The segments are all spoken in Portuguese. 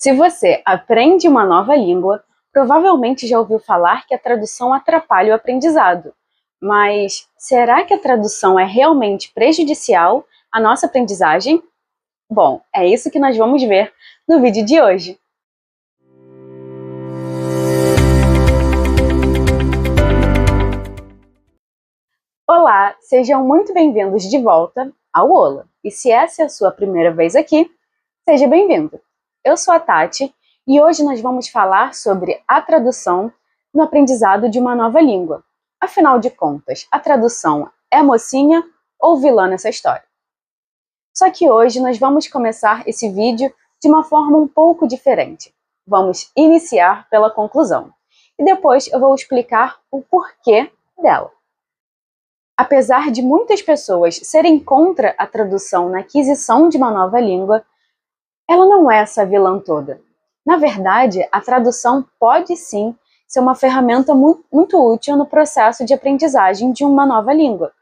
Se você aprende uma nova língua, provavelmente já ouviu falar que a tradução atrapalha o aprendizado. Mas será que a tradução é realmente prejudicial à nossa aprendizagem? Bom, é isso que nós vamos ver no vídeo de hoje. Olá, sejam muito bem-vindos de volta ao Ola. E se essa é a sua primeira vez aqui, seja bem-vindo. Eu sou a Tati e hoje nós vamos falar sobre a tradução no aprendizado de uma nova língua. Afinal de contas, a tradução é mocinha ou vilã nessa história? Só que hoje nós vamos começar esse vídeo de uma forma um pouco diferente. Vamos iniciar pela conclusão e depois eu vou explicar o porquê dela. Apesar de muitas pessoas serem contra a tradução na aquisição de uma nova língua, ela não é essa vilã toda. Na verdade, a tradução pode sim ser uma ferramenta muito útil no processo de aprendizagem de uma nova língua,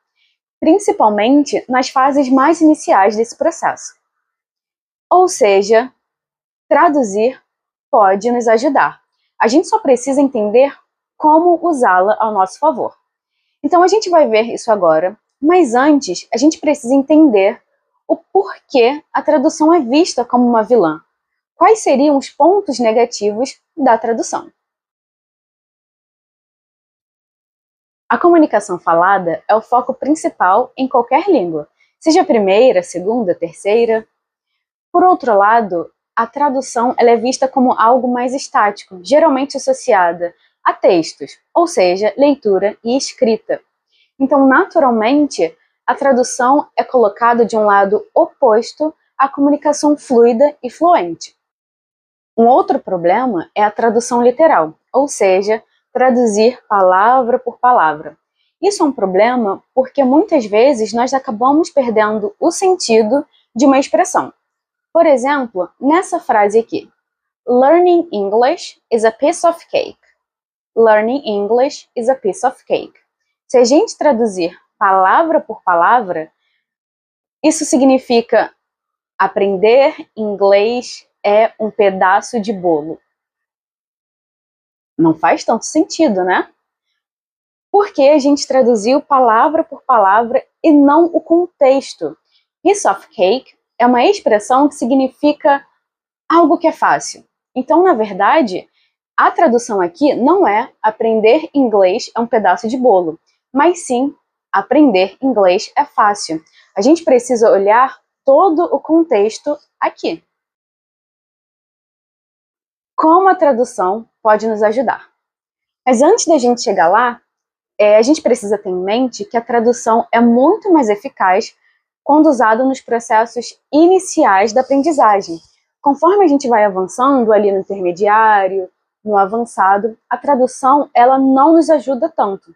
principalmente nas fases mais iniciais desse processo. Ou seja, traduzir pode nos ajudar. A gente só precisa entender como usá-la ao nosso favor. Então a gente vai ver isso agora, mas antes a gente precisa entender o porquê a tradução é vista como uma vilã. Quais seriam os pontos negativos da tradução? A comunicação falada é o foco principal em qualquer língua, seja a primeira, segunda, terceira. Por outro lado, a tradução ela é vista como algo mais estático, geralmente associada a textos, ou seja, leitura e escrita. Então, naturalmente, a tradução é colocada de um lado oposto à comunicação fluida e fluente. Um outro problema é a tradução literal, ou seja, traduzir palavra por palavra. Isso é um problema porque muitas vezes nós acabamos perdendo o sentido de uma expressão. Por exemplo, nessa frase aqui, Learning English is a piece of cake. Learning English is a piece of cake. Se a gente traduzir palavra por palavra, isso significa aprender inglês é um pedaço de bolo. Não faz tanto sentido, né? Porque a gente traduziu palavra por palavra e não o contexto. Piece of cake é uma expressão que significa algo que é fácil. Então, na verdade, a tradução aqui não é aprender inglês é um pedaço de bolo, mas sim aprender inglês é fácil. A gente precisa olhar todo o contexto aqui. Como a tradução pode nos ajudar? Mas antes da gente chegar lá, a gente precisa ter em mente que a tradução é muito mais eficaz quando usada nos processos iniciais da aprendizagem. Conforme a gente vai avançando ali no intermediário, no avançado, a tradução ela não nos ajuda tanto,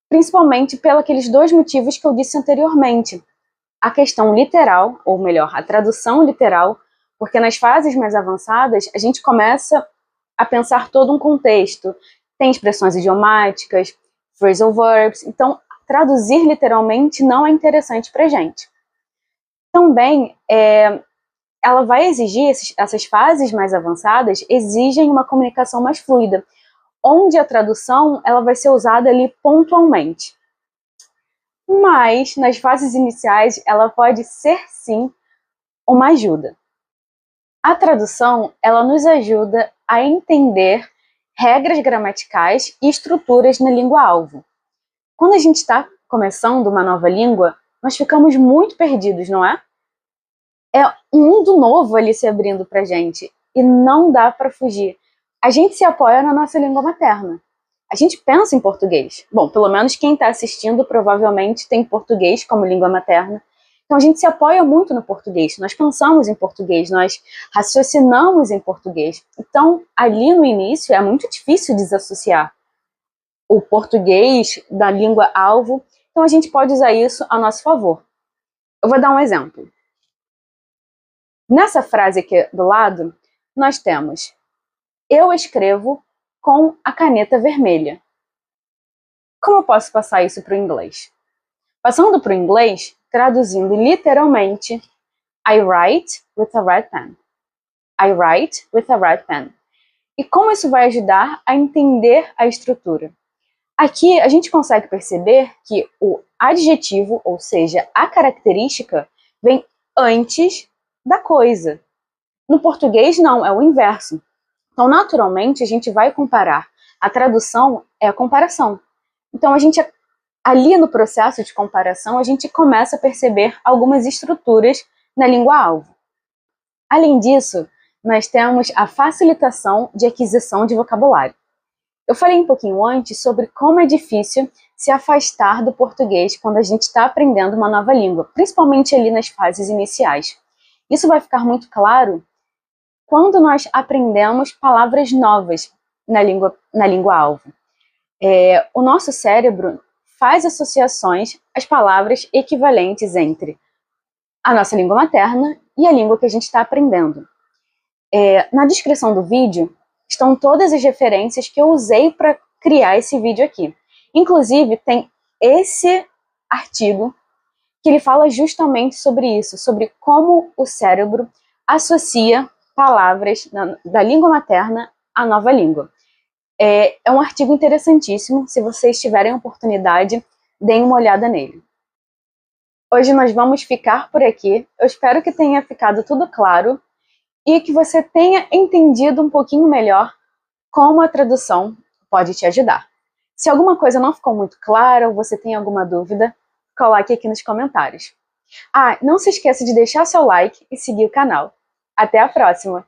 principalmente pelos aqueles dois motivos que eu disse anteriormente. A questão literal, ou melhor, a tradução literal, porque nas fases mais avançadas a gente começa a pensar todo um contexto. Tem expressões idiomáticas, phrasal verbs, então traduzir literalmente não é interessante para a gente. Também, ela vai exigir, essas fases mais avançadas exigem uma comunicação mais fluida, onde a tradução ela vai ser usada ali pontualmente. Mas, nas fases iniciais, ela pode ser, sim, uma ajuda. A tradução, ela nos ajuda a entender regras gramaticais e estruturas na língua-alvo. Quando a gente está começando uma nova língua, nós ficamos muito perdidos, não é? É um mundo novo ali se abrindo pra gente e não dá para fugir. A gente se apoia na nossa língua materna. A gente pensa em português. Bom, pelo menos quem está assistindo provavelmente tem português como língua materna. Então a gente se apoia muito no português. Nós pensamos em português, nós raciocinamos em português. Então, ali no início, é muito difícil desassociar o português da língua-alvo. Então a gente pode usar isso a nosso favor. Eu vou dar um exemplo. Nessa frase aqui do lado, nós temos: eu escrevo com a caneta vermelha. Como eu posso passar isso para o inglês? Passando para o inglês, traduzindo literalmente, I write with a red pen. I write with a red pen. E como isso vai ajudar a entender a estrutura? Aqui a gente consegue perceber que o adjetivo, ou seja, a característica, vem antes da coisa. No português não, é o inverso. Então, naturalmente, a gente vai comparar. A tradução é a comparação. Então, ali no processo de comparação, a gente começa a perceber algumas estruturas na língua-alvo. Além disso, nós temos a facilitação de aquisição de vocabulário. Eu falei um pouquinho antes sobre como é difícil se afastar do português quando a gente está aprendendo uma nova língua, principalmente ali nas fases iniciais. Isso vai ficar muito claro quando nós aprendemos palavras novas na língua-alvo. O nosso cérebro faz associações às palavras equivalentes entre a nossa língua materna e a língua que a gente está aprendendo. Na descrição do vídeo estão todas as referências que eu usei para criar esse vídeo aqui. Inclusive, tem esse artigo que ele fala justamente sobre isso, sobre como o cérebro associa palavras da língua materna à nova língua. É um artigo interessantíssimo, se vocês tiverem oportunidade, deem uma olhada nele. Hoje nós vamos ficar por aqui, eu espero que tenha ficado tudo claro e que você tenha entendido um pouquinho melhor como a tradução pode te ajudar. Se alguma coisa não ficou muito clara ou você tem alguma dúvida, coloque aqui nos comentários. Não se esqueça de deixar seu like e seguir o canal. Até a próxima!